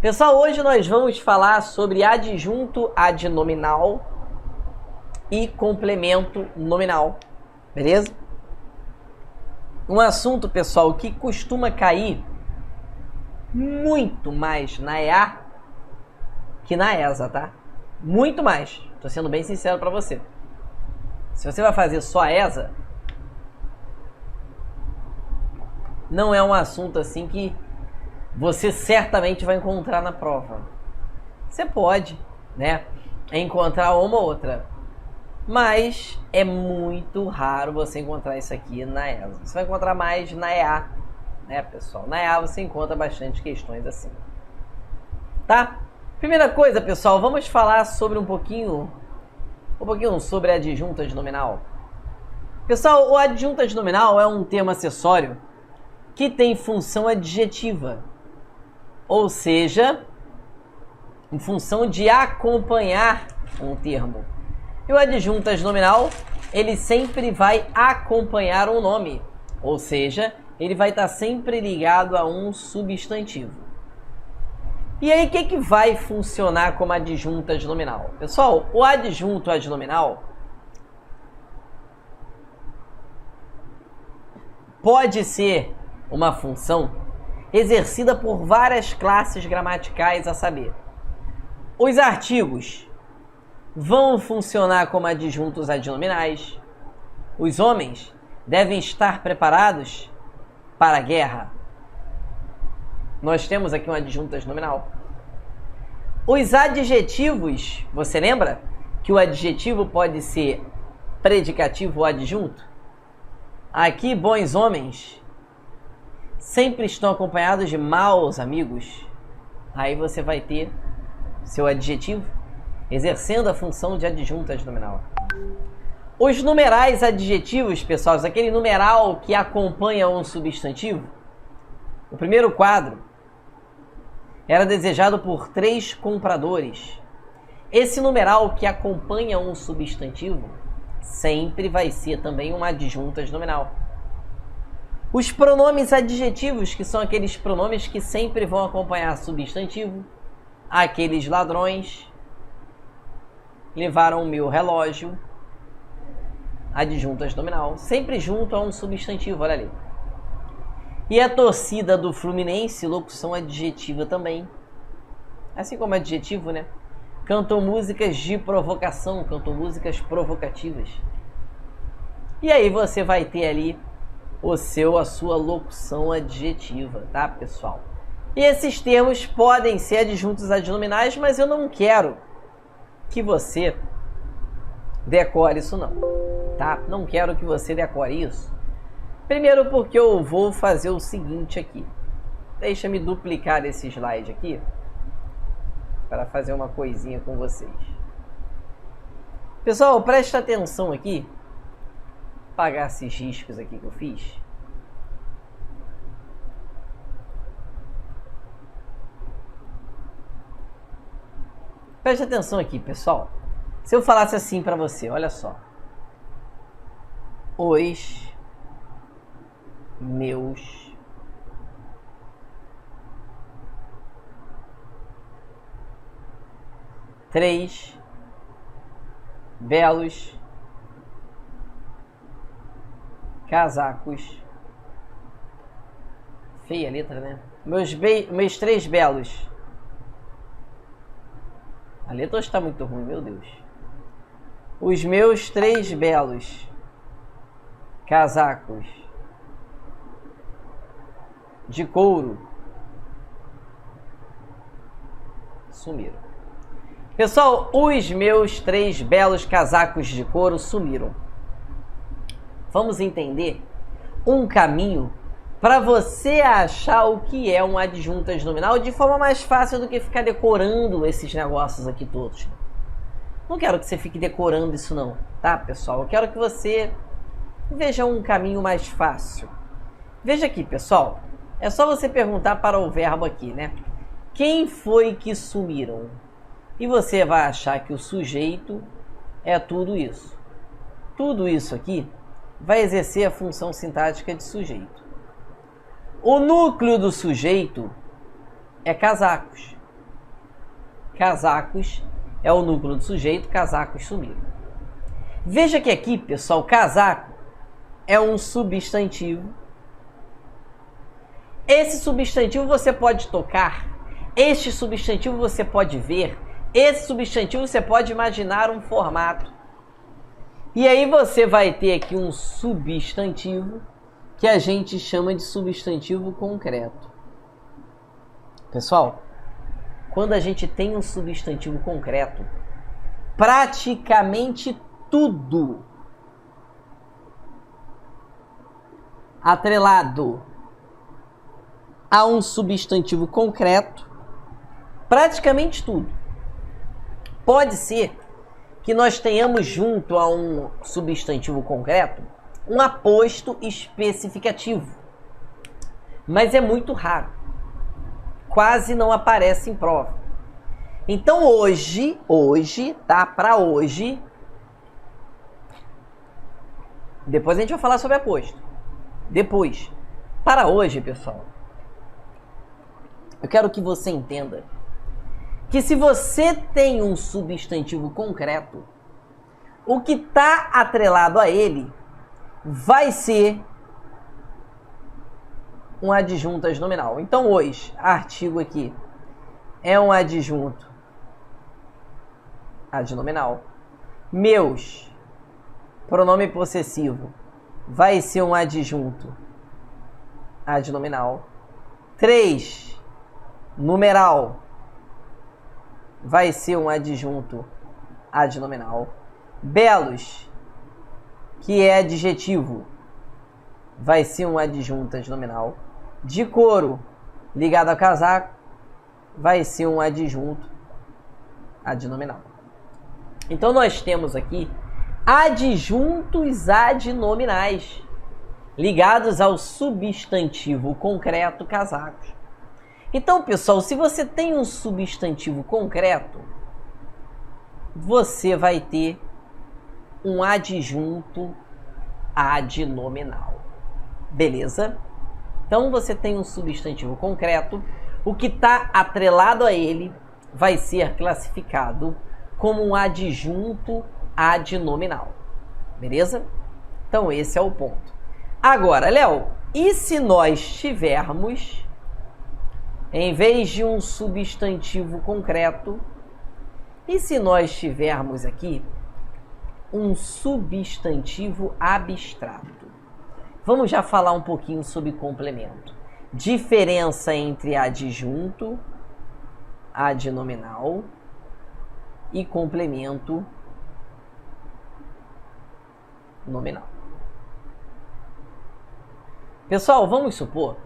Pessoal, hoje nós vamos falar sobre adjunto adnominal e complemento nominal, beleza? Um assunto, pessoal, que costuma cair muito mais na EA que na ESA, tá? Muito mais. Tô sendo bem sincero para você. Se você vai fazer só a ESA, não é um assunto assim que você certamente vai encontrar na prova. Você pode, né, encontrar uma ou outra, mas é muito raro você encontrar isso aqui na ESA. Você vai encontrar mais na EA, né, pessoal? Na EA você encontra bastante questões assim, tá? Primeira coisa, pessoal, vamos falar sobre um pouquinho sobre adjunto adnominal. Pessoal, o adjunto adnominal é um termo acessório que tem função adjetiva, ou seja, em função de acompanhar um termo. E o adjunto adnominal, ele sempre vai acompanhar um nome, ou seja, ele vai estar sempre ligado a um substantivo. E aí, o que vai funcionar como adjunto adnominal? Pessoal, o adjunto adnominal pode ser uma função exercida por várias classes gramaticais, a saber, os artigos vão funcionar como adjuntos adnominais, os homens devem estar preparados para a guerra. Nós temos aqui um adjunto adnominal. Os adjetivos, você lembra que o adjetivo pode ser predicativo ou adjunto? Aqui, bons homens sempre estão acompanhados de maus amigos. Aí você vai ter seu adjetivo exercendo a função de adjunto adnominal. Os numerais adjetivos, pessoal, aquele numeral que acompanha um substantivo. O primeiro quadro era desejado por 3 compradores. Esse numeral que acompanha um substantivo sempre vai ser também um adjunto adnominal. Os pronomes adjetivos, que são aqueles pronomes que sempre vão acompanhar substantivo. Aqueles ladrões levaram o meu relógio. Adjunto adnominal, sempre junto a um substantivo, olha ali. E a torcida do Fluminense, locução adjetiva também. Assim como adjetivo, né? Cantou músicas de provocação, cantou músicas provocativas. E aí você vai ter ali a sua locução adjetiva, tá, pessoal? E esses termos podem ser adjuntos adnominais, mas eu não quero que você decore isso não, tá? Não quero que você decore isso. Primeiro porque eu vou fazer o seguinte aqui. Deixa-me duplicar esse slide aqui para fazer uma coisinha com vocês. Pessoal, presta atenção aqui. Apagar esses riscos aqui que eu fiz. Presta atenção aqui, pessoal. Se eu falasse assim para você, olha só. Os meus três belos casacos. Feia a letra, né? Meus 3 belos. A letra está muito ruim, meu Deus. Os meus 3 belos casacos de couro sumiram. Pessoal, os meus 3 belos casacos de couro sumiram. Vamos entender um caminho para você achar o que é um adjunto adnominal de forma mais fácil do que ficar decorando esses negócios aqui todos. Não quero que você fique decorando isso não, tá, pessoal? Eu quero que você veja um caminho mais fácil. Veja aqui, pessoal. É só você perguntar para o verbo aqui, né? Quem foi que sumiram? E você vai achar que o sujeito é tudo isso. Tudo isso aqui vai exercer a função sintática de sujeito. O núcleo do sujeito é casacos. casacos é o núcleo do sujeito, casacos sumiram. Veja que aqui, pessoal, casaco é um substantivo. Esse substantivo você pode tocar, este substantivo você pode ver, esse substantivo você pode imaginar um formato. E aí você vai ter aqui um substantivo que a gente chama de substantivo concreto. Pessoal, quando a gente tem um substantivo concreto, praticamente tudo atrelado a um substantivo concreto, praticamente tudo. Pode ser que nós tenhamos junto a um substantivo concreto um aposto especificativo, mas é muito raro, quase não aparece em prova. Então hoje, tá? Para hoje, depois a gente vai falar sobre aposto. Depois, para hoje, pessoal, eu quero que você entenda que se você tem um substantivo concreto, o que está atrelado a ele vai ser um adjunto adnominal. Então hoje, artigo aqui é um adjunto adnominal. Meus, pronome possessivo, vai ser um adjunto adnominal. 3, numeral, vai ser um adjunto adnominal. Belos, que é adjetivo, vai ser um adjunto adnominal. De couro, ligado a casaco, vai ser um adjunto adnominal. Então nós temos aqui adjuntos adnominais ligados ao substantivo concreto casacos. Então, pessoal, se você tem um substantivo concreto, você vai ter um adjunto adnominal. Beleza? Então, você tem um substantivo concreto, o que está atrelado a ele vai ser classificado como um adjunto adnominal. Beleza? Então, esse é o ponto. Agora, Léo, e se nós tivermos, em vez de um substantivo concreto, e se nós tivermos aqui um substantivo abstrato? Vamos já falar um pouquinho sobre complemento. Diferença entre adjunto adnominal e complemento nominal. Pessoal, vamos supor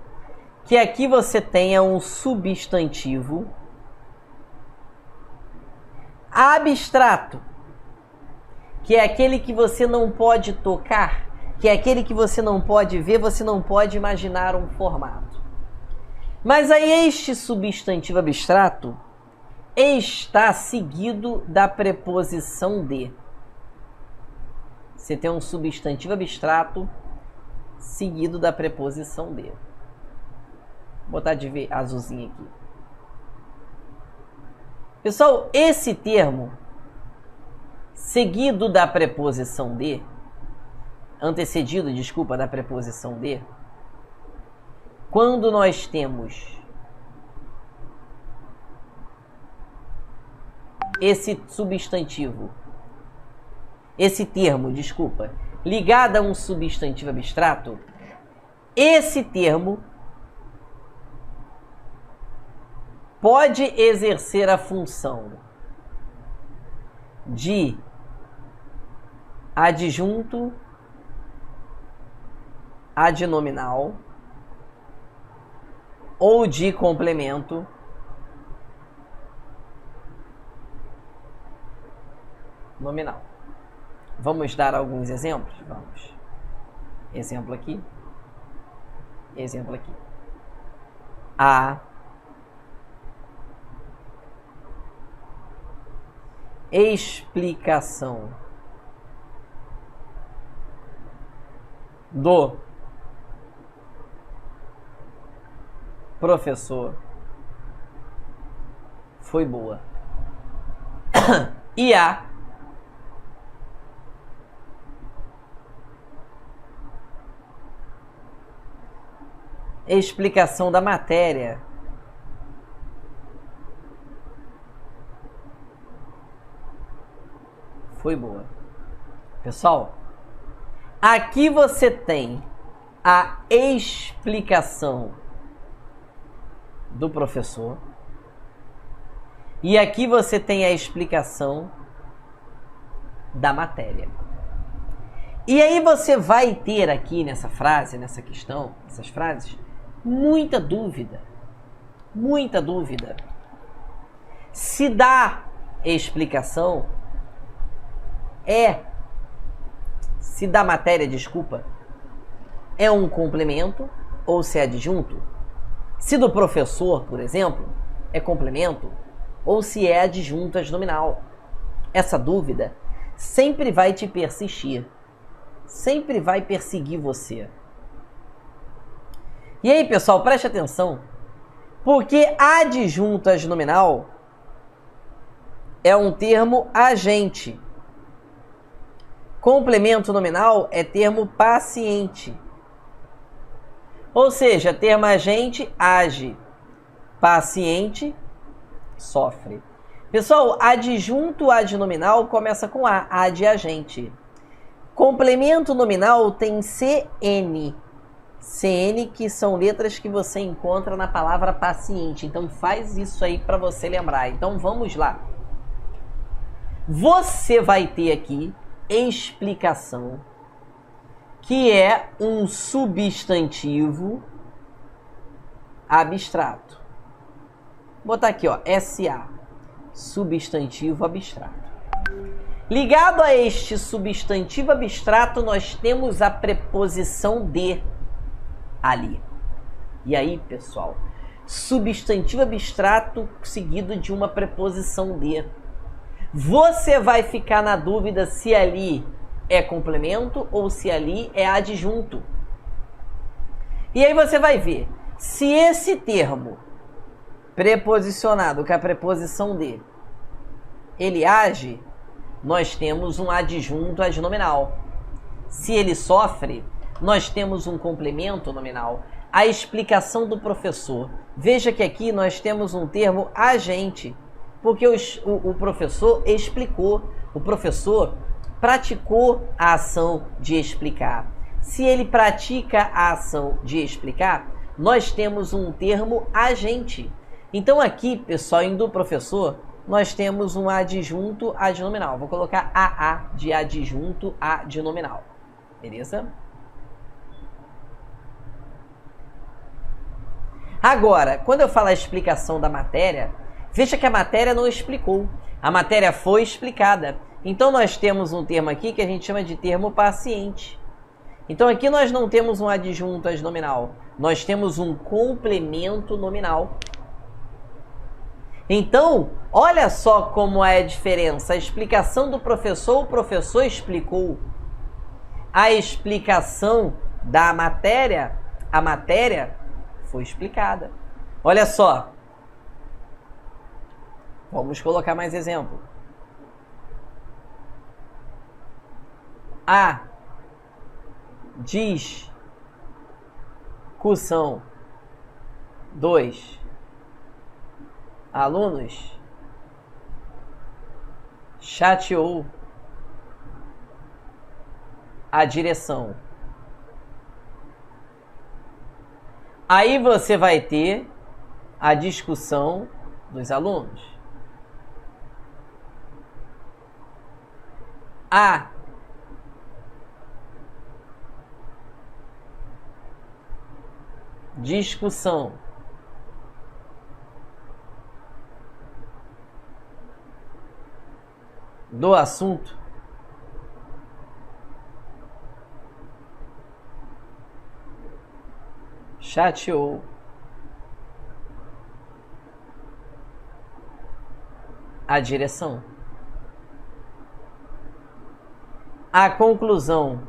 que aqui você tenha um substantivo abstrato, que é aquele que você não pode tocar, que é aquele que você não pode ver, você não pode imaginar um formato. Mas aí este substantivo abstrato está seguido da preposição de. Você tem um substantivo abstrato seguido da preposição de. Vou botar de ver azulzinho aqui. Pessoal, esse termo seguido da preposição de, antecedido, desculpa, da preposição de, quando nós temos esse substantivo, esse termo, desculpa, ligado a um substantivo abstrato, esse termo pode exercer a função de adjunto adnominal ou de complemento nominal. Vamos dar alguns exemplos? Vamos. Exemplo aqui. Exemplo aqui. A explicação do professor foi boa. e a explicação da matéria foi boa. Pessoal, aqui você tem a explicação do professor e aqui você tem a explicação da matéria. E aí você vai ter aqui nessa frase, nessa questão, essas frases, muita dúvida. Muita dúvida. Se dá explicação se da matéria, desculpa, é um complemento ou se é adjunto. Se do professor, por exemplo, é complemento ou se é adjunto adnominal. Essa dúvida sempre vai te persistir. Sempre vai perseguir você. E aí, pessoal, preste atenção. Porque adjunto adnominal é um termo agente. Complemento nominal é termo paciente. Ou seja, termo agente age, paciente sofre. Pessoal, adjunto adnominal começa com A, ad agente. Complemento nominal tem CN. CN, que são letras que você encontra na palavra paciente. Então faz isso aí para você lembrar. Então vamos lá. Você vai ter aqui explicação, que é um substantivo abstrato. Vou botar aqui, ó, SA, substantivo abstrato. Ligado a este substantivo abstrato, nós temos a preposição de ali. E aí, pessoal, substantivo abstrato seguido de uma preposição de. Você vai ficar na dúvida se ali é complemento ou se ali é adjunto. E aí você vai ver, se esse termo preposicionado com a preposição de, ele age, nós temos um adjunto adnominal. Se ele sofre, nós temos um complemento nominal. A explicação do professor. Veja que aqui nós temos um termo agente, porque o professor explicou, o professor praticou a ação de explicar. Se ele pratica a ação de explicar, nós temos um termo agente. Então aqui, pessoal, em do professor, nós temos um adjunto adnominal. Vou colocar AA de adjunto adnominal. Beleza? Agora, quando eu falo a explicação da matéria, veja que a matéria não explicou. A matéria foi explicada. Então nós temos um termo aqui que a gente chama de termo paciente. Então aqui nós não temos um adjunto adnominal. Nós temos um complemento nominal. Então, olha só como é a diferença. A explicação do professor, o professor explicou. A explicação da matéria, a matéria foi explicada. Olha só. Vamos colocar mais exemplo. A discussão dos alunos chateou a direção. Aí você vai ter a discussão dos alunos. A discussão do assunto chateou a direção. A conclusão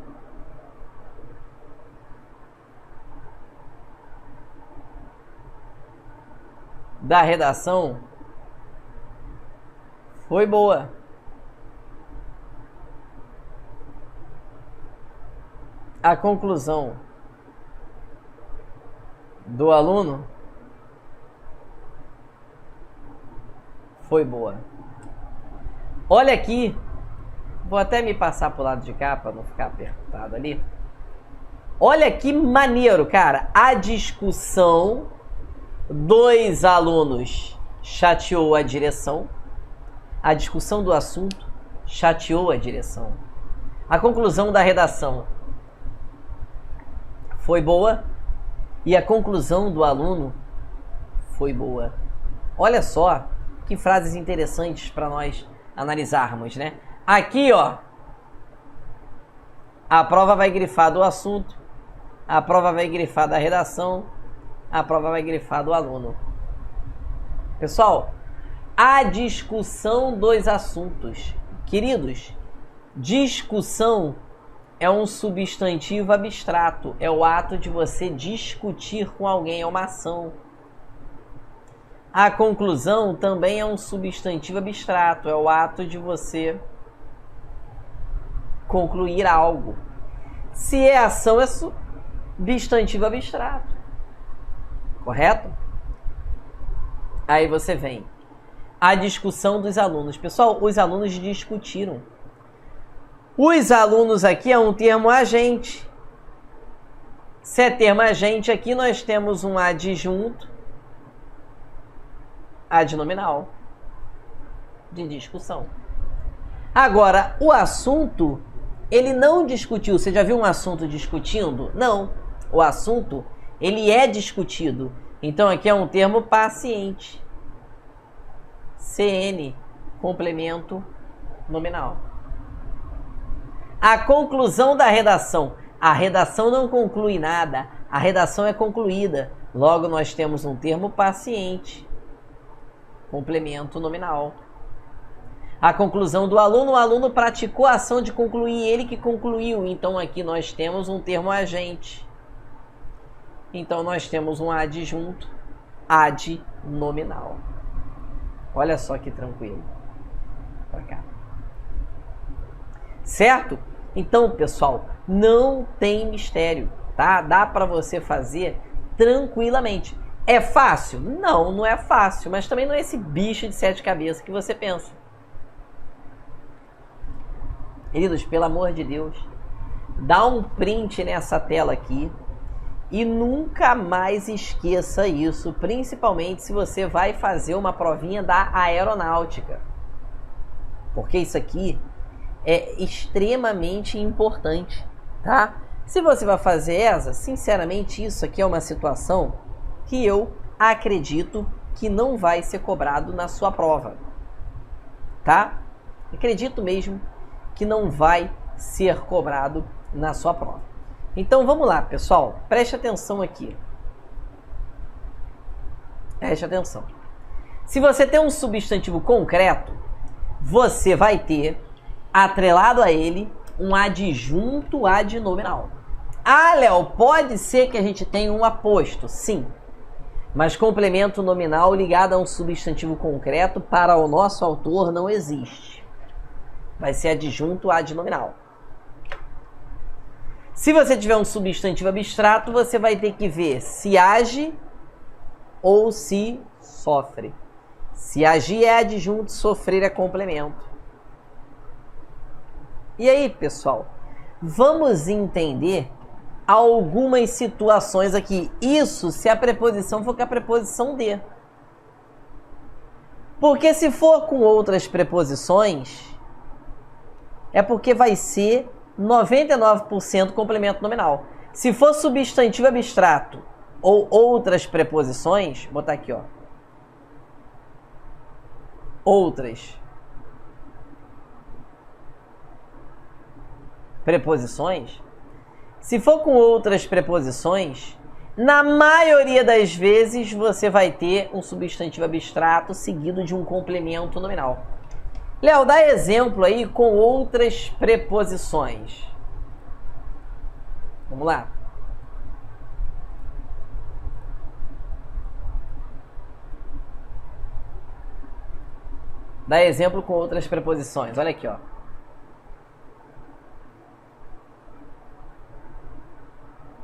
da redação Foi boa. A conclusão do aluno foi boa. Olha aqui. Vou até me passar pro lado de cá para não ficar apertado ali. Olha que maneiro, cara. A discussão dos alunos chateou a direção. A discussão do assunto chateou a direção. A conclusão da redação foi boa e a conclusão do aluno foi boa. Olha só que frases interessantes para nós analisarmos, né? Aqui, ó, a prova vai grifar do assunto, a prova vai grifar da redação, a prova vai grifar do aluno. Pessoal, a discussão dos assuntos. Queridos, discussão é um substantivo abstrato, é o ato de você discutir com alguém, é uma ação. A conclusão também é um substantivo abstrato, é o ato de você concluir algo. Se é ação, é substantivo abstrato. Correto? Aí você vem. A discussão dos alunos. Pessoal, os alunos discutiram. Os alunos aqui é um termo agente. Se é termo agente, aqui nós temos um adjunto adnominal de discussão. Agora, o assunto, ele não discutiu. Você já viu um assunto discutindo? Não. O assunto, ele é discutido. Então, aqui é um termo paciente. CN, complemento nominal. A conclusão da redação. A redação não conclui nada. A redação é concluída. Logo, nós temos um termo paciente. Complemento nominal. A conclusão do aluno. O aluno praticou a ação de concluir. Ele que concluiu. Então, aqui nós temos um termo agente. Então, nós temos um adjunto adnominal. Olha só que tranquilo. Pra cá. Certo? Então, pessoal, não tem mistério, tá? Dá para você fazer tranquilamente. É fácil? Não, não é fácil, mas também não é esse bicho de 7 cabeças que você pensa. Queridos, pelo amor de Deus, dá um print nessa tela aqui e nunca mais esqueça isso, principalmente se você vai fazer uma provinha da aeronáutica. Porque isso aqui é extremamente importante, tá? Se você vai fazer essa, sinceramente, isso aqui é uma situação que eu acredito que não vai ser cobrado na sua prova, tá? Acredito mesmo que não vai ser cobrado na sua prova. Então, vamos lá, pessoal. Preste atenção aqui. Preste atenção. Se você tem um substantivo concreto, você vai ter atrelado a ele um adjunto adnominal. Ah, Léo, pode ser que a gente tenha um aposto. Sim. Mas complemento nominal ligado a um substantivo concreto para o nosso autor não existe. Vai ser adjunto adnominal. Se você tiver um substantivo abstrato, você vai ter que ver se age ou se sofre. Se agir é adjunto, sofrer é complemento. E aí, pessoal, vamos entender algumas situações aqui. Isso se a preposição for com a preposição de. Porque se for com outras preposições, é porque vai ser 99% complemento nominal. Se for substantivo abstrato ou outras preposições, vou botar aqui, ó. Outras preposições. Se for com outras preposições, na maioria das vezes você vai ter um substantivo abstrato seguido de um complemento nominal. Léo, dá exemplo aí com outras preposições. Vamos lá. dar exemplo com outras preposições. Olha aqui, ó.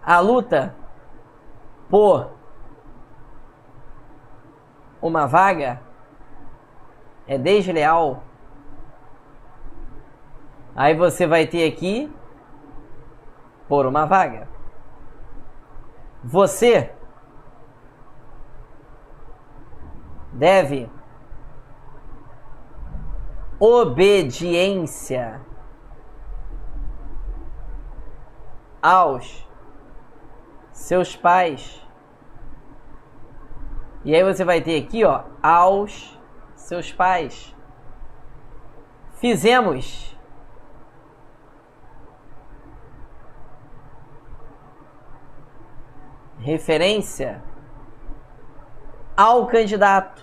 A luta por uma vaga é desleal. Aí você vai ter aqui por uma vaga. Você deve obediência aos seus pais. E aí você vai ter aqui, ó, aos seus pais. Fizemos referência ao candidato.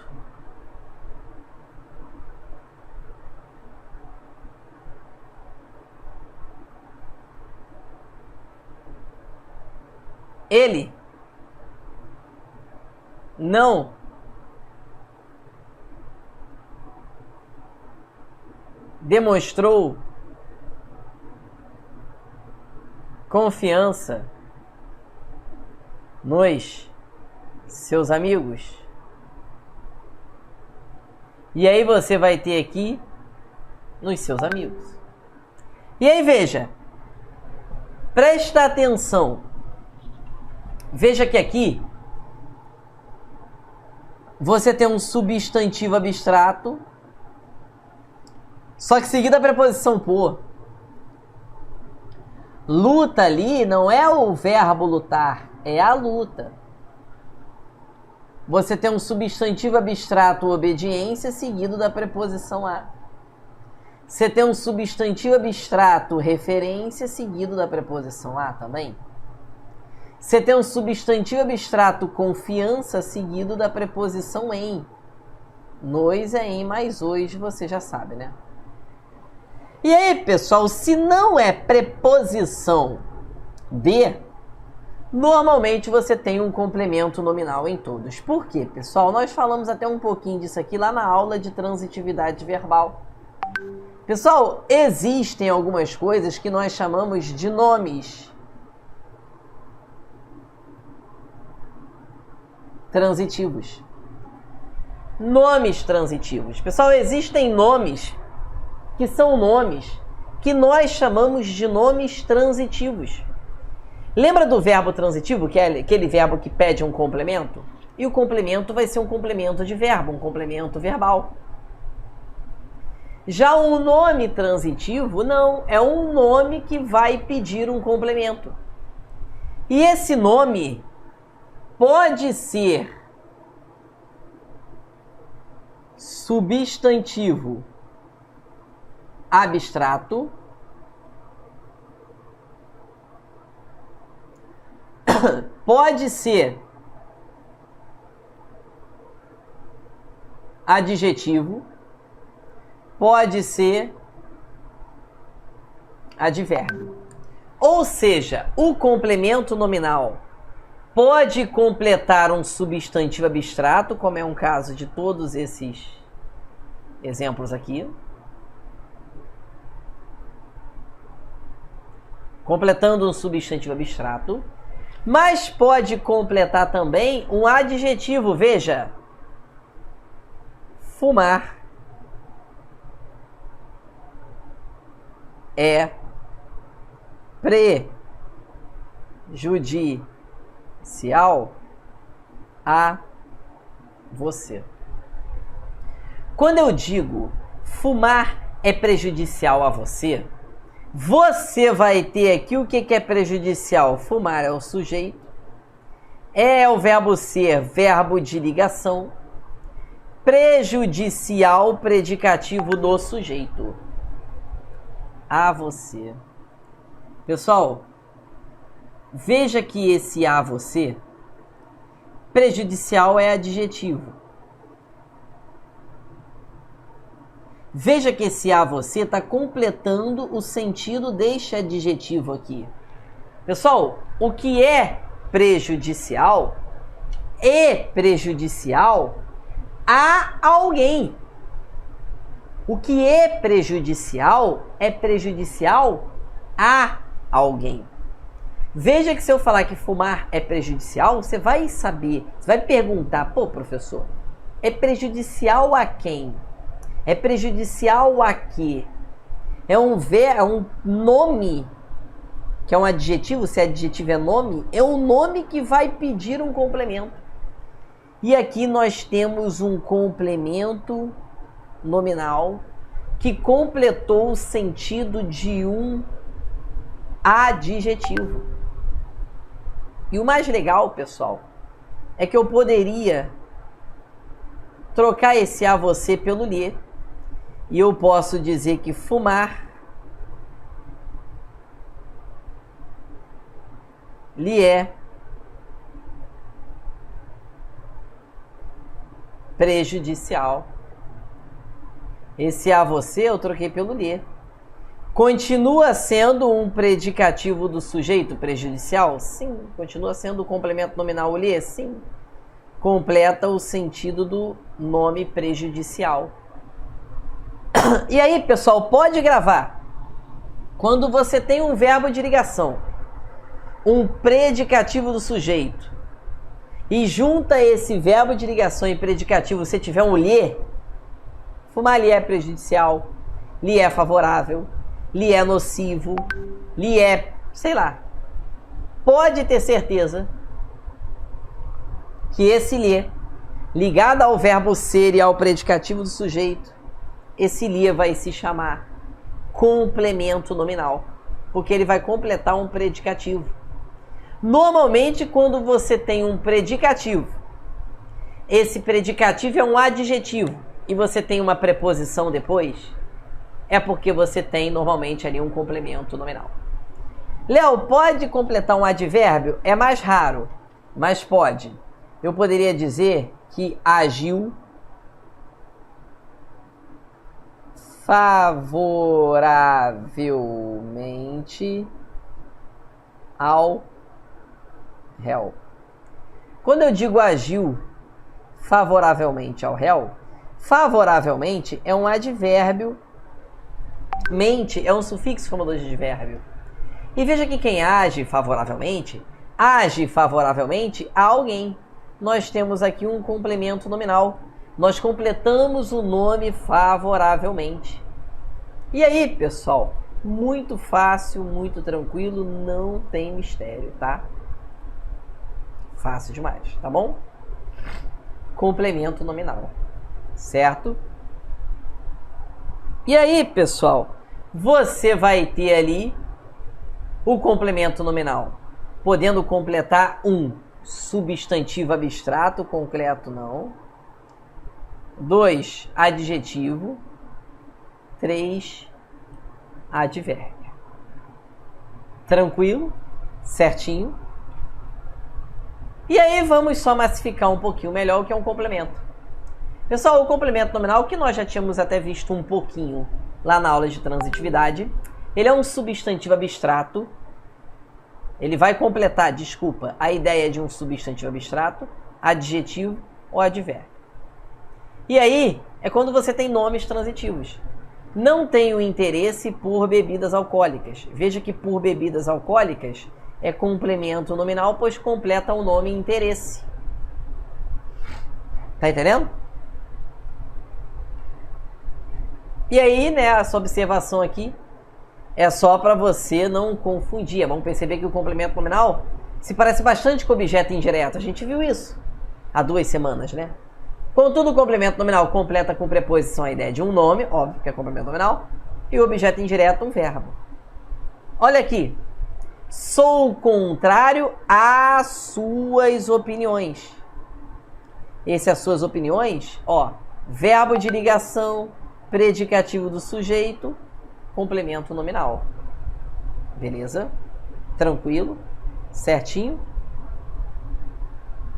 Ele não demonstrou confiança nos seus amigos. E aí você vai ter aqui nos seus amigos. E aí veja, presta atenção. Veja que aqui você tem um substantivo abstrato, só que seguido a preposição por. Luta ali não é o verbo lutar, é a luta. Você tem um substantivo abstrato obediência seguido da preposição a. Você tem um substantivo abstrato referência seguido da preposição a também. Você tem um substantivo abstrato confiança seguido da preposição em. Nos é em mais hoje, você já sabe, né? E aí, pessoal, se não é preposição de, normalmente você tem um complemento nominal em todos. Por quê, pessoal? Nós falamos até um pouquinho disso aqui lá na aula de transitividade verbal. Pessoal, existem algumas coisas que nós chamamos de nomes transitivos. Nomes transitivos. Pessoal, existem nomes que são nomes que nós chamamos de nomes transitivos. Lembra do verbo transitivo, que é aquele verbo que pede um complemento? E o complemento vai ser um complemento de verbo, um complemento verbal. Já o nome transitivo, não, é um nome que vai pedir um complemento. E esse nome pode ser substantivo abstrato, pode ser adjetivo, pode ser advérbio. Ou seja, o complemento nominal pode completar um substantivo abstrato, como é um caso de todos esses exemplos aqui. Completando um substantivo abstrato. Mas pode completar também um adjetivo. Veja. Fumar é prejudicial a você. Quando eu digo fumar é prejudicial a você, você vai ter aqui o que é prejudicial. Fumar é o sujeito, é o verbo ser, verbo de ligação, prejudicial, predicativo do sujeito. A você. Pessoal, veja que esse a você, prejudicial é adjetivo. Veja que esse a você está completando o sentido deste adjetivo aqui. Pessoal, o que é prejudicial é prejudicial a alguém. O que é prejudicial a alguém. Veja que se eu falar que fumar é prejudicial, você vai saber, você vai perguntar, pô, professor, é prejudicial a quem? É prejudicial a quê? É um nome, que é um adjetivo, se adjetivo é nome, é um nome que vai pedir um complemento. E aqui nós temos um complemento nominal que completou o sentido de um adjetivo. E o mais legal, pessoal, é que eu poderia trocar esse a você pelo lhe, e eu posso dizer que fumar lhe é prejudicial. Esse a você eu troquei pelo lhe. Continua sendo um predicativo do sujeito prejudicial? Sim. Continua sendo o complemento nominal lhe? Sim. Completa o sentido do nome prejudicial. E aí, pessoal, pode gravar. Quando você tem um verbo de ligação, um predicativo do sujeito, e junta esse verbo de ligação e predicativo, você tiver um lhe, fumar lhe é prejudicial, lhe é favorável, lhe é nocivo, lhe é, sei lá. Pode ter certeza que esse lhe, ligado ao verbo ser e ao predicativo do sujeito, esse lhe vai se chamar complemento nominal, porque ele vai completar um predicativo. Normalmente, quando você tem um predicativo, esse predicativo é um adjetivo, e você tem uma preposição depois, é porque você tem normalmente ali um complemento nominal. Léo, pode completar um advérbio? É mais raro, mas pode. Eu poderia dizer que agiu favoravelmente ao réu. Quando eu digo agiu favoravelmente ao réu, favoravelmente é um advérbio, mente é um sufixo formador de advérbio. E veja que quem age favoravelmente a alguém. Nós temos aqui um complemento nominal. Nós completamos o nome favoravelmente. E aí, pessoal, muito fácil, muito tranquilo, não tem mistério, tá? Fácil demais, tá bom? Complemento nominal, certo? E aí, pessoal, você vai ter ali o complemento nominal, podendo completar um substantivo abstrato, concreto não. 2, adjetivo. 3, advérbio. Tranquilo? Certinho? E aí vamos só massificar um pouquinho melhor o que é um complemento. Pessoal, o complemento nominal, que nós já tínhamos até visto um pouquinho lá na aula de transitividade, ele é um substantivo abstrato. Ele vai completar, a ideia de um substantivo abstrato, adjetivo ou advérbio. E aí, é quando você tem nomes transitivos. Não tenho interesse por bebidas alcoólicas. Veja que por bebidas alcoólicas é complemento nominal, pois completa o nome interesse. Tá entendendo? E aí, né, essa observação aqui é só para você não confundir. Vamos perceber que o complemento nominal se parece bastante com objeto indireto. A gente viu isso há 2 semanas, né? Contudo, o complemento nominal completa com preposição a ideia de um nome, óbvio que é complemento nominal, e o objeto indireto um verbo. Olha aqui. Sou contrário às suas opiniões. Esse as suas opiniões, ó, verbo de ligação, predicativo do sujeito, complemento nominal. Beleza? Tranquilo? Certinho?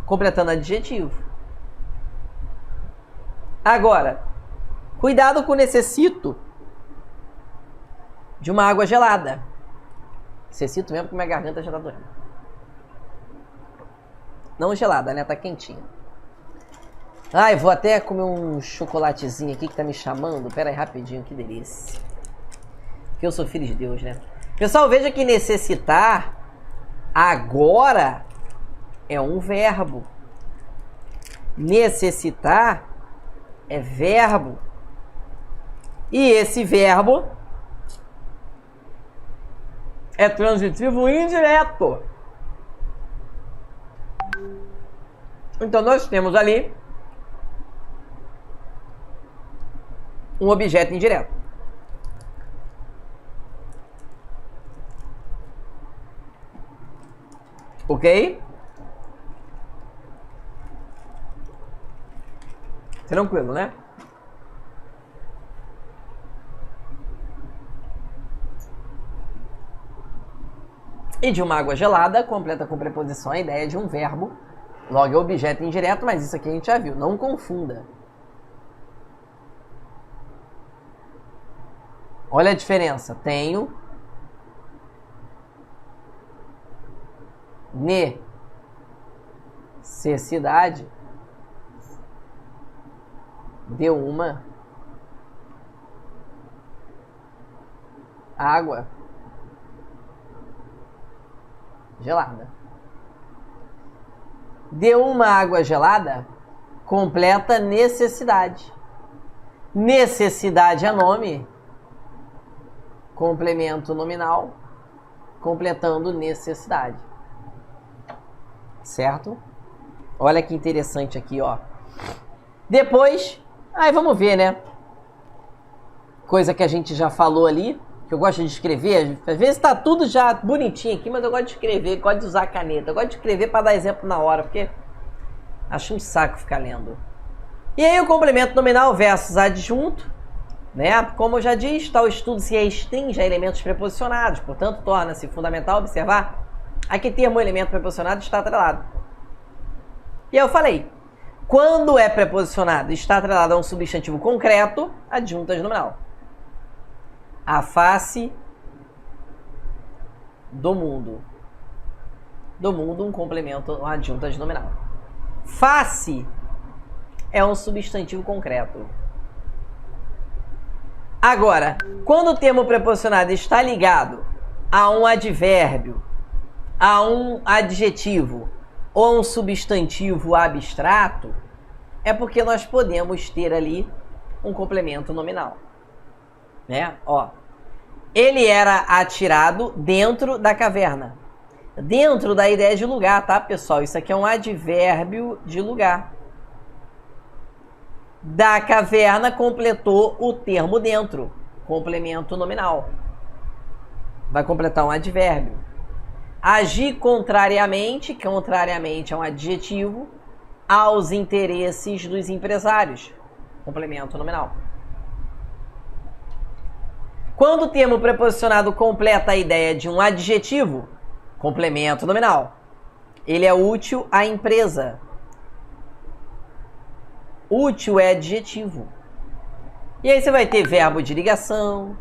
Completando adjetivo. Agora, cuidado com o necessito de uma água gelada. Necessito mesmo porque minha garganta já tá doendo. Não gelada, né? Tá quentinha. Ai, vou até comer um chocolatezinho aqui que tá me chamando. Pera aí, rapidinho, que delícia. Que eu sou filho de Deus, né? Pessoal, veja que necessitar agora é um verbo. Necessitar é verbo. E esse verbo é transitivo indireto. Então nós temos ali um objeto indireto. Ok? Tranquilo, né? E de uma água gelada, completa com preposição a ideia de um verbo. Logo é objeto indireto, mas isso aqui a gente já viu. Não confunda. Olha a diferença. Tenho necessidade de uma água gelada. De uma água gelada completa necessidade. Necessidade é nome, complemento nominal, completando necessidade. Certo? Olha que interessante aqui, ó. Depois, aí vamos ver, né? Coisa que a gente já falou ali, que eu gosto de escrever. Às vezes tá tudo já bonitinho aqui, mas eu gosto de escrever, gosto de usar caneta. Eu gosto de escrever para dar exemplo na hora, porque acho um saco ficar lendo. E aí o complemento nominal versus adjunto, né? Como eu já disse, tal estudo se restringe a elementos preposicionados, portanto torna-se fundamental observar a que termo o elemento preposicionado está atrelado. E eu falei, quando é preposicionado e está atrelado a um substantivo concreto, adjuntas nominal. A face do mundo. Do mundo, um complemento, uma adjuntas nominal. Face é um substantivo concreto. Agora, quando o termo preposicionado está ligado a um advérbio, a um adjetivo ou a um substantivo abstrato, é porque nós podemos ter ali um complemento nominal. Né? Ó, ele era atirado dentro da caverna. Dentro da ideia de lugar, tá, pessoal? Isso aqui é um advérbio de lugar. Da caverna completou o termo dentro, complemento nominal. Vai completar um advérbio. Agir contrariamente, contrariamente é um adjetivo, aos interesses dos empresários, complemento nominal. Quando o termo preposicionado completa a ideia de um adjetivo, complemento nominal. Ele é útil à empresa. Útil é adjetivo. E aí você vai ter verbo de ligação,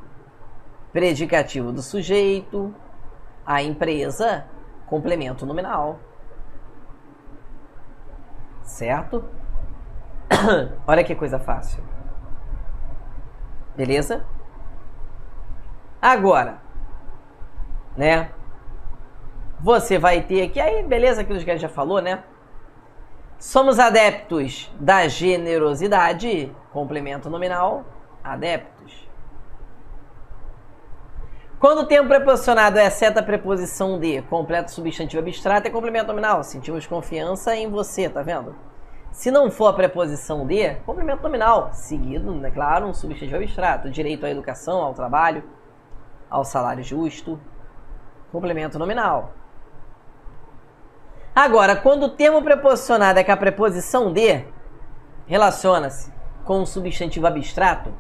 predicativo do sujeito, a empresa, complemento nominal. Certo? Olha que coisa fácil. Beleza? Agora, né? Você vai ter aqui, aí beleza, aquilo que a gente já falou, né? Somos adeptos da generosidade, complemento nominal, adeptos. Quando o termo preposicionado exceto a preposição de, completo substantivo abstrato, é complemento nominal. Sentimos confiança em você, tá vendo? Se não for a preposição de, complemento nominal, seguido, né, claro, um substantivo abstrato. Direito à educação, ao trabalho, ao salário justo, complemento nominal. Agora, quando o termo preposicionado é com a preposição de, relaciona-se com um substantivo abstrato,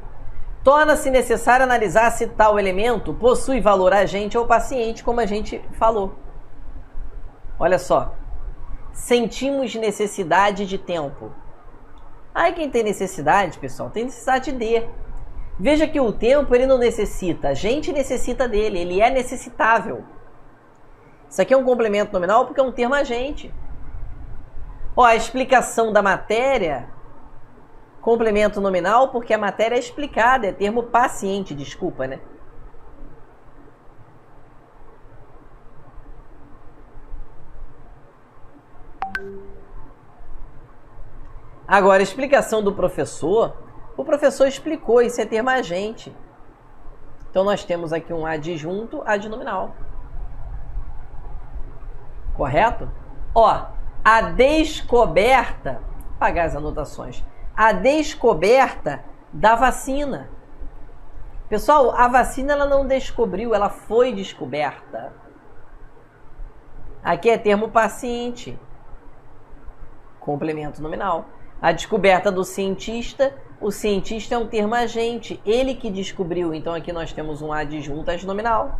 torna-se necessário analisar se tal elemento possui valor agente ou paciente, como a gente falou. Olha só. Sentimos necessidade de tempo. Aí quem tem necessidade, pessoal, tem necessidade de. Veja que o tempo ele não necessita, a gente necessita dele, ele é necessitável. Isso aqui é um complemento nominal porque é um termo agente. Ó, a explicação da matéria Complemento nominal porque a matéria é explicada, é termo paciente, desculpa, né? Agora, a explicação do professor, o professor explicou, isso é termo agente. Então, nós temos aqui um adjunto adnominal. Correto? Ó, a descoberta, vou apagar as anotações, a descoberta da vacina. Pessoal, a vacina ela não descobriu, ela foi descoberta. Aqui é termo paciente. Complemento nominal. A descoberta do cientista, o cientista é um termo agente, ele que descobriu. Então aqui nós temos um adjunto adnominal.